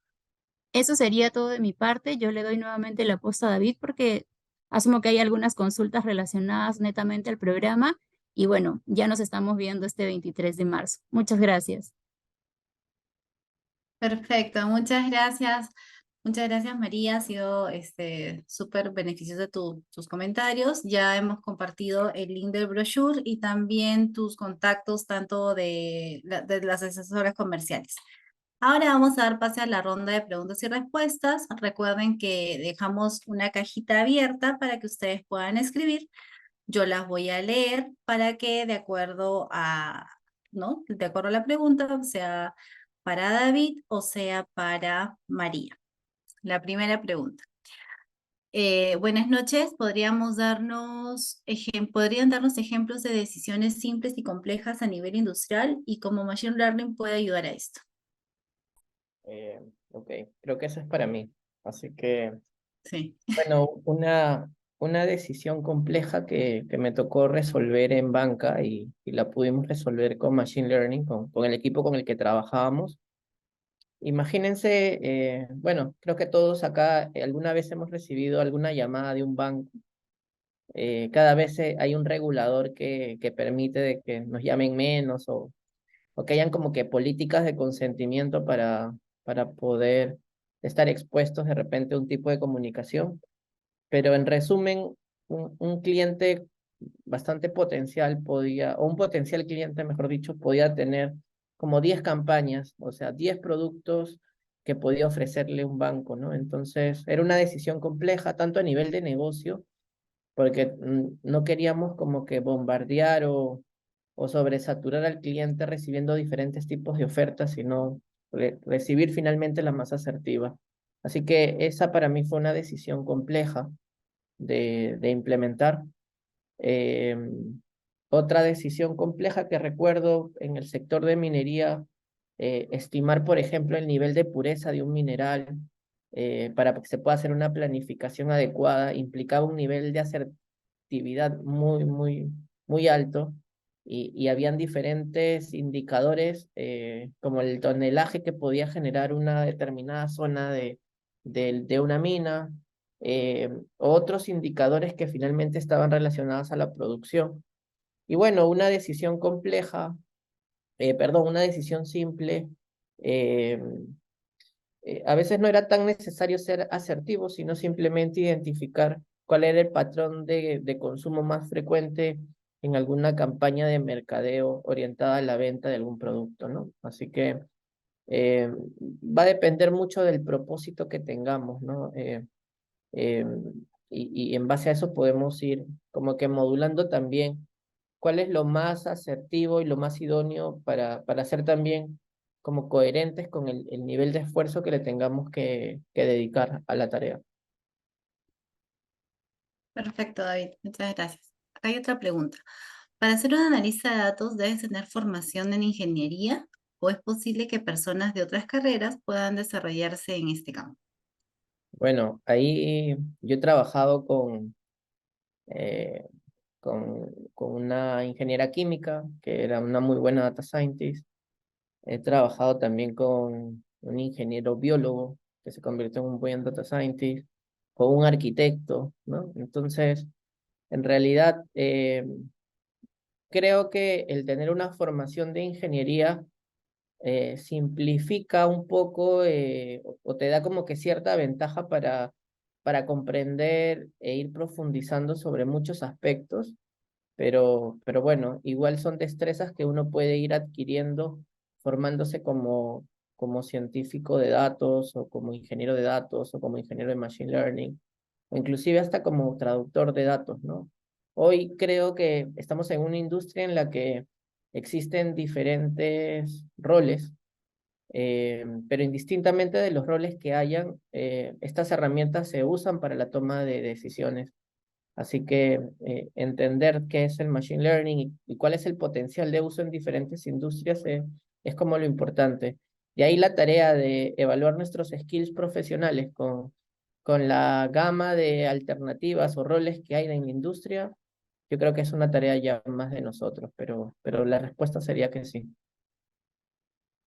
S4: Eso sería todo de mi parte. Yo le doy nuevamente la posta a David porque asumo que hay algunas consultas relacionadas netamente al programa y bueno, ya nos estamos viendo este 23 de marzo. Muchas gracias.
S2: Perfecto, muchas gracias Muchas gracias, María. Ha sido súper beneficioso tus comentarios. Ya hemos compartido el link del brochure y también tus contactos, tanto de las asesoras comerciales. Ahora vamos a dar pase a la ronda de preguntas y respuestas. Recuerden que dejamos una cajita abierta para que ustedes puedan escribir. Yo las voy a leer para que ¿no? De acuerdo a la pregunta, sea para David o sea para María. La primera pregunta. Buenas noches, ¿podrían darnos ejemplos de decisiones simples y complejas a nivel industrial y cómo Machine Learning puede ayudar a esto?
S3: Ok, creo que eso es para mí. Así que,
S2: Sí.
S3: bueno, una decisión compleja que me tocó resolver en banca y la pudimos resolver con Machine Learning, con el equipo con el que trabajábamos. Imagínense, bueno, creo que todos acá alguna vez hemos recibido alguna llamada de un banco. Cada vez hay un regulador que permite de que nos llamen menos o que hayan como que políticas de consentimiento para poder estar expuestos de repente a un tipo de comunicación. Pero en resumen, un cliente bastante potencial podía, o un potencial cliente, mejor dicho, podía tener como 10 campañas, o sea, 10 productos que podía ofrecerle un banco, ¿no? Entonces, era una decisión compleja, tanto a nivel de negocio, porque no queríamos como que bombardear o sobresaturar al cliente recibiendo diferentes tipos de ofertas, sino recibir finalmente la más asertiva. Así que esa para mí fue una decisión compleja de implementar. Eh, Otra decisión compleja que recuerdo en el sector de minería, estimar, por ejemplo, el nivel de pureza de un mineral para que se pueda hacer una planificación adecuada, implicaba un nivel de asertividad muy alto y habían diferentes indicadores como el tonelaje que podía generar una determinada zona de una mina, otros indicadores que finalmente estaban relacionados a la producción. Y bueno, una decisión compleja, perdón, una decisión simple, eh, a veces no era tan necesario ser asertivo, sino simplemente identificar cuál era el patrón de consumo más frecuente en alguna campaña de mercadeo orientada a la venta de algún producto, ¿no? Así que va a depender mucho del propósito que tengamos, ¿no? Eh, y en base a eso podemos ir como que modulando también cuál es lo más asertivo y lo más idóneo para ser también como coherentes con el nivel de esfuerzo que le tengamos que dedicar a la tarea.
S2: Perfecto, David. Muchas gracias. Acá hay otra pregunta. Para ser un analista de datos, ¿debes tener formación en ingeniería o es posible que personas de otras carreras puedan desarrollarse en este campo?
S3: Bueno, ahí yo he trabajado eh, con una ingeniera química que era una muy buena data scientist. He trabajado también con un ingeniero biólogo que se convirtió en un buen data scientist, con un arquitecto, ¿no? Entonces, en realidad, creo que el tener una formación de ingeniería simplifica un poco o te da como que cierta ventaja para comprender e ir profundizando sobre muchos aspectos, pero bueno, igual son destrezas que uno puede ir adquiriendo formándose como científico de datos o como ingeniero de datos o como ingeniero de machine learning o inclusive hasta como traductor de datos, ¿no? Hoy creo que estamos en una industria en la que existen diferentes roles, pero indistintamente de los roles que hayan, estas herramientas se usan para la toma de decisiones. Así que entender qué es el machine learning y cuál es el potencial de uso en diferentes industrias es como lo importante. De ahí la tarea de evaluar nuestros skills profesionales con la gama de alternativas o roles que hay en la industria. Yo creo que es una tarea ya más de nosotros, pero la respuesta sería que sí.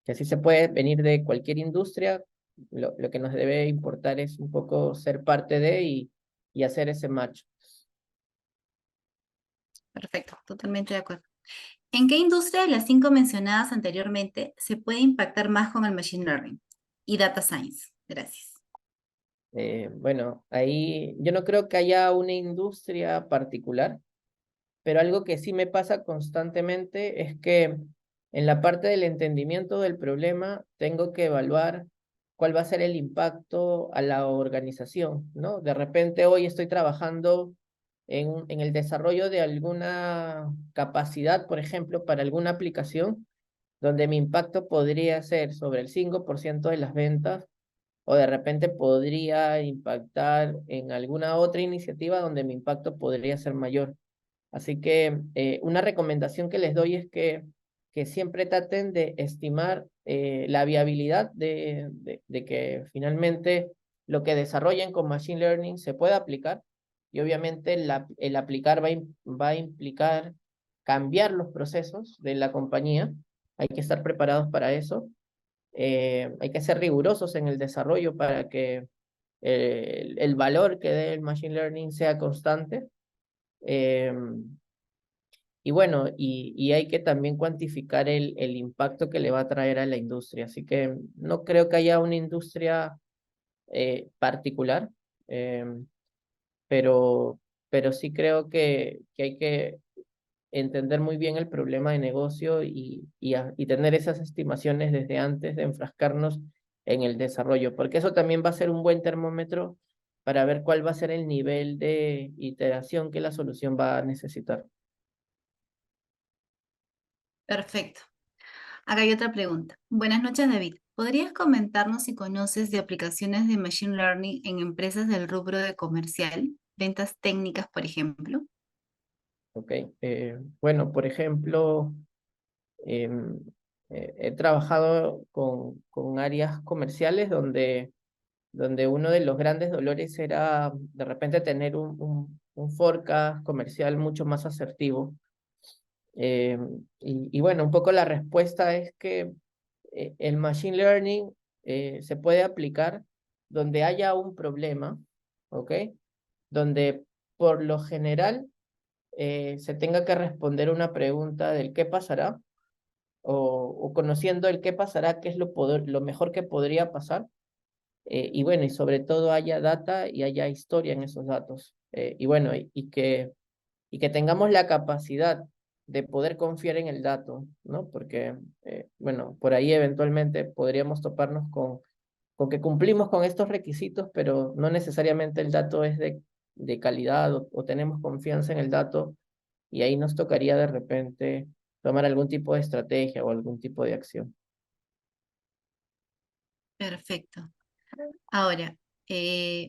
S3: Que sí se puede venir de cualquier industria. Lo que nos debe importar es un poco ser parte de y hacer ese match.
S2: Perfecto, totalmente de acuerdo. ¿En qué industria de las 5 mencionadas anteriormente se puede impactar más con el Machine Learning y Data Science? Gracias.
S3: Bueno, ahí yo no creo que haya una industria particular, pero algo que sí me pasa constantemente es que en la parte del entendimiento del problema tengo que evaluar cuál va a ser el impacto a la organización, ¿no? De repente hoy estoy trabajando en el desarrollo de alguna capacidad, por ejemplo, para alguna aplicación, donde mi impacto podría ser sobre el 5% de las ventas, o de repente podría impactar en alguna otra iniciativa donde mi impacto podría ser mayor. Así que una recomendación que les doy es que siempre traten de estimar la viabilidad de que finalmente lo que desarrollen con Machine Learning se pueda aplicar, y obviamente el aplicar va a implicar cambiar los procesos de la compañía. Hay que estar preparados para eso. Hay que ser rigurosos en el desarrollo para que el valor que dé el Machine Learning sea constante. Y bueno, y hay que también cuantificar el impacto que le va a traer a la industria. Así que no creo que haya una industria particular, eh, pero, pero sí creo que hay que entender muy bien el problema de negocio y tener esas estimaciones desde antes de enfrascarnos en el desarrollo, porque eso también va a ser un buen termómetro para ver cuál va a ser el nivel de iteración que la solución va a necesitar.
S2: Perfecto. Acá hay otra pregunta. Buenas noches, David. ¿Podrías comentarnos si conoces de aplicaciones de Machine Learning en empresas del rubro de comercial, ventas técnicas, por ejemplo?
S3: Ok, bueno, por ejemplo, em, he trabajado con áreas comerciales donde uno de los grandes dolores era de repente tener un forecast comercial mucho más asertivo. Y bueno, un poco la respuesta es que el Machine Learning se puede aplicar donde haya un problema, ¿ok? Donde por lo general se tenga que responder una pregunta del qué pasará, o conociendo el qué pasará, qué es lo mejor que podría pasar, y bueno, y sobre todo haya data y haya historia en esos datos. Y bueno, y que tengamos la capacidad de poder confiar en el dato, ¿no? Porque, bueno, por ahí eventualmente podríamos toparnos con que cumplimos con estos requisitos, pero no necesariamente el dato es de calidad, o tenemos confianza en el dato, y ahí nos tocaría de repente tomar algún tipo de estrategia o algún tipo de acción.
S2: Perfecto. Ahora,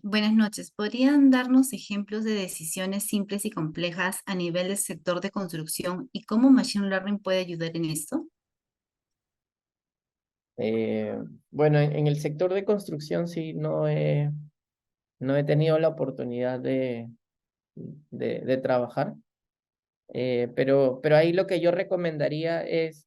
S2: buenas noches. ¿Podrían darnos ejemplos de decisiones simples y complejas a nivel del sector de construcción y cómo Machine Learning puede ayudar en esto?
S3: Eh, bueno, en el sector de construcción sí no he tenido la oportunidad de trabajar, pero ahí lo que yo recomendaría es,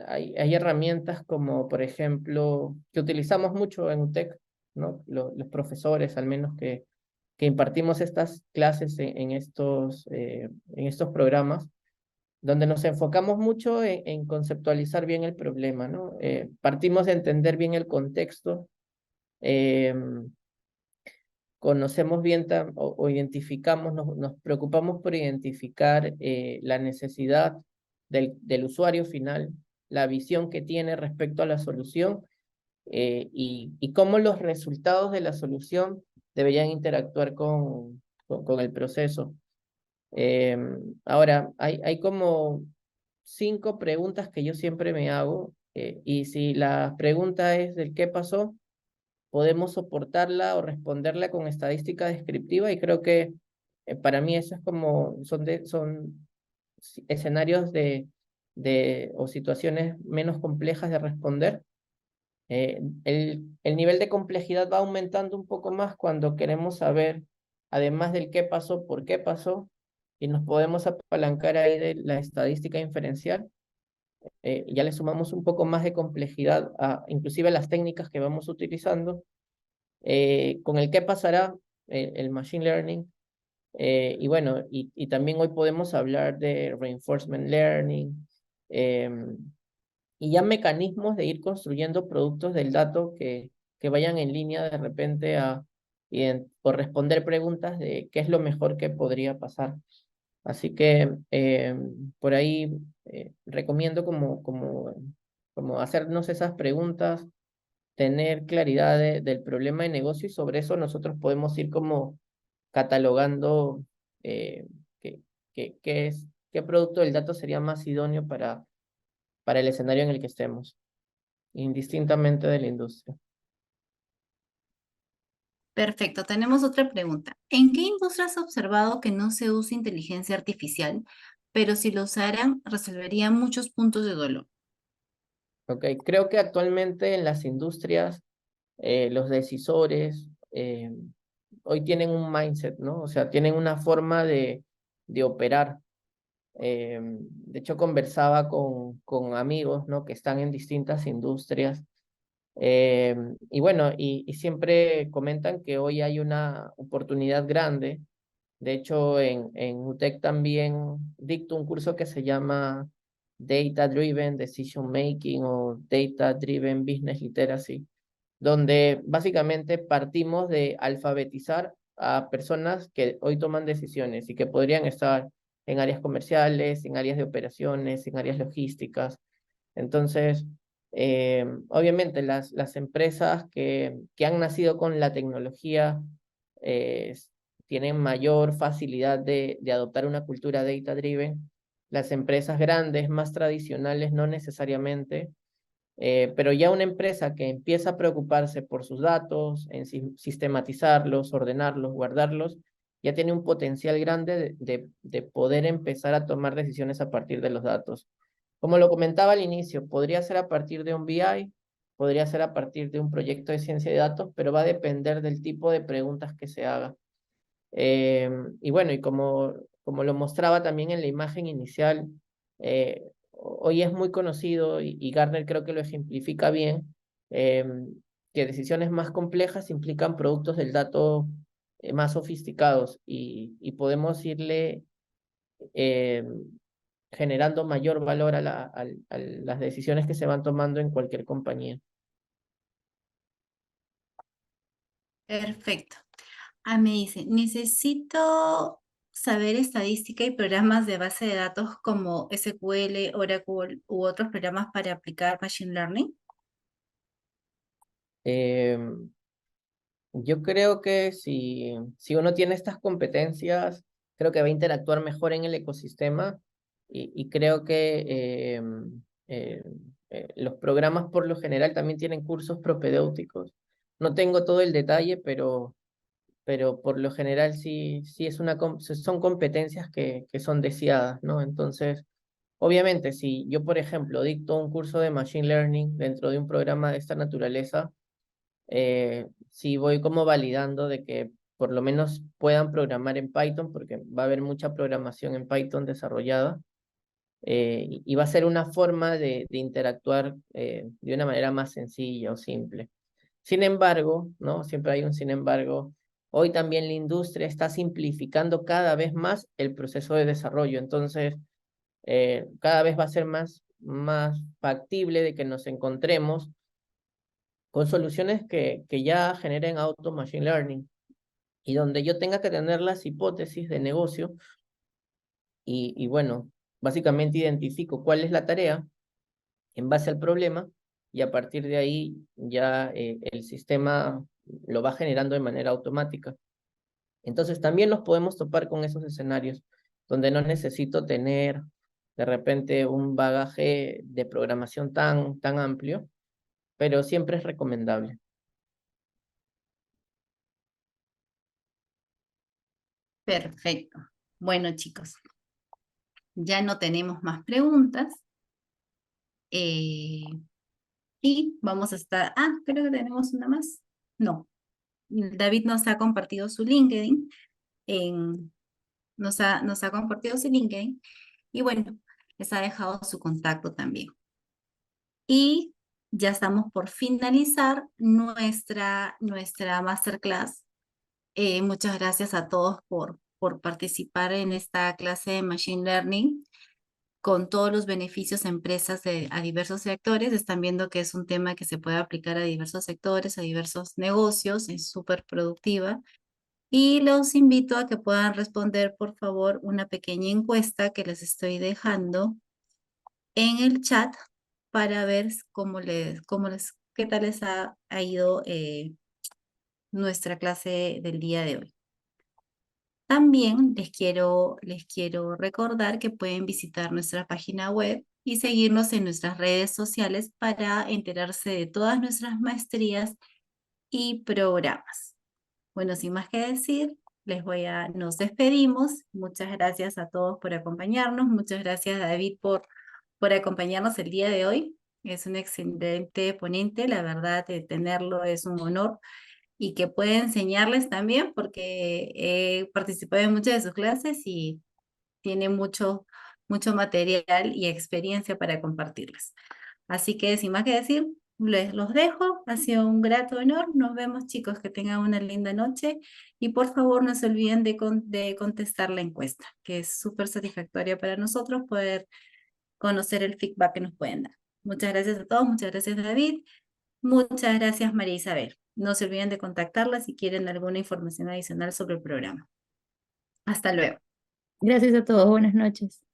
S3: hay herramientas como, por ejemplo, que utilizamos mucho en UTEC, ¿no? Los profesores, al menos que impartimos estas clases en estos programas, donde nos enfocamos mucho en conceptualizar bien el problema, ¿no? Partimos de entender bien el contexto, eh, conocemos bien o identificamos, nos preocupamos por identificar la necesidad del usuario final, la visión que tiene respecto a la solución, y cómo los resultados de la solución deberían interactuar con el proceso. Ahora, hay como 5 preguntas que yo siempre me hago, y si la pregunta es del qué pasó, podemos soportarla o responderla con estadística descriptiva, y creo que para mí eso es como, son escenarios o situaciones menos complejas de responder. El nivel de complejidad va aumentando un poco más cuando queremos saber, además del qué pasó, por qué pasó, y nos podemos apalancar ahí de la estadística inferencial. Ya le sumamos un poco más de complejidad a inclusive las técnicas que vamos utilizando. Con el qué pasará, el Machine Learning, y bueno, y también hoy podemos hablar de Reinforcement Learning, y ya mecanismos de ir construyendo productos del dato que vayan en línea de repente por responder preguntas de qué es lo mejor que podría pasar. Así que por ahí recomiendo como hacernos esas preguntas, tener claridad del problema de negocio y sobre eso nosotros podemos ir como catalogando eh, qué, qué producto del dato sería más idóneo para el escenario en el que estemos, indistintamente de la industria.
S2: Perfecto, tenemos otra pregunta. ¿En qué industria has observado que no se usa inteligencia artificial, pero si lo usaran, resolvería muchos puntos de dolor?
S3: Ok, creo que actualmente en las industrias los decisores hoy tienen un mindset, ¿no? O sea, tienen una forma de operar. De hecho, conversaba con amigos, ¿no? Que están en distintas industrias. Y bueno, y siempre comentan que hoy hay una oportunidad grande. De hecho, en UTEC también dicto un curso que se llama Data Driven Decision Making o Data Driven Business Literacy, donde básicamente partimos de alfabetizar a personas que hoy toman decisiones y que podrían estar en áreas comerciales, en áreas de operaciones, en áreas logísticas. Entonces, obviamente las empresas que han nacido con la tecnología eh, tienen mayor facilidad de adoptar una cultura data-driven. Las empresas grandes, más tradicionales, no necesariamente. Pero ya una empresa que empieza a preocuparse por sus datos, en sistematizarlos, ordenarlos, guardarlos, ya tiene un potencial grande de poder empezar a tomar decisiones a partir de los datos. Como lo comentaba al inicio, podría ser a partir de un BI, podría ser a partir de un proyecto de ciencia de datos, pero va a depender del tipo de preguntas que se haga. Y bueno, y como lo mostraba también en la imagen inicial, hoy es muy conocido y Gartner creo que lo ejemplifica bien, que decisiones más complejas implican productos del dato más sofisticados y podemos irle eh, generando mayor valor a las decisiones que se van tomando en cualquier compañía.
S2: Perfecto. Me dice, necesito saber estadística y programas de base de datos como SQL, Oracle u otros programas para aplicar Machine Learning.
S3: Eh, Yo creo que si uno tiene estas competencias, creo que va a interactuar mejor en el ecosistema y creo que eh, los programas por lo general también tienen cursos propedéuticos. No tengo todo el detalle, pero por lo general sí es son competencias que son deseadas, ¿no? Entonces, obviamente, si yo, por ejemplo, dicto un curso de Machine Learning dentro de un programa de esta naturaleza, sí voy como validando de que por lo menos puedan programar en Python, porque va a haber mucha programación en Python desarrollada, y va a ser una forma de interactuar de una manera más sencilla o simple. Sin embargo, ¿no? Siempre hay un sin embargo, hoy también la industria está simplificando cada vez más el proceso de desarrollo, entonces cada vez va a ser más factible de que nos encontremos con soluciones que ya generen auto machine learning y donde yo tenga que tener las hipótesis de negocio y bueno, básicamente identifico cuál es la tarea en base al problema y a partir de ahí ya el sistema lo va generando de manera automática. Entonces también nos podemos topar con esos escenarios donde no necesito tener de repente un bagaje de programación tan amplio, pero siempre es recomendable.
S2: Perfecto. Bueno, chicos, ya no tenemos más preguntas. eh, y vamos a estar... creo que tenemos una más. No, David nos ha compartido su LinkedIn. Nos ha compartido su LinkedIn. Y bueno, les ha dejado su contacto también. Y ya estamos por finalizar nuestra masterclass. Muchas gracias a todos por participar en esta clase de Machine Learning. con todos los beneficios a empresas a diversos sectores. Están viendo que es un tema que se puede aplicar a diversos sectores, a diversos negocios, es súper productiva. Y los invito a que puedan responder, por favor, una pequeña encuesta que les estoy dejando en el chat para ver qué tal les ha ido nuestra clase del día de hoy. También les quiero recordar que pueden visitar nuestra página web y seguirnos en nuestras redes sociales para enterarse de todas nuestras maestrías y programas. Bueno, sin más que decir, nos despedimos. Muchas gracias a todos por acompañarnos. Muchas gracias, David, por acompañarnos el día de hoy. Es un excelente ponente, la verdad, de tenerlo es un honor y que puede enseñarles también porque he participado en muchas de sus clases y tiene mucho material y experiencia para compartirles. Así que sin más que decir, los dejo. Ha sido un grato honor. Nos vemos, chicos, que tengan una linda noche y por favor no se olviden de contestar la encuesta, que es súper satisfactoria para nosotros poder conocer el feedback que nos pueden dar. Muchas gracias a todos, muchas gracias, David. Muchas gracias, María Isabel. No se olviden de contactarla si quieren alguna información adicional sobre el programa. Hasta luego.
S4: Gracias a todos, buenas noches.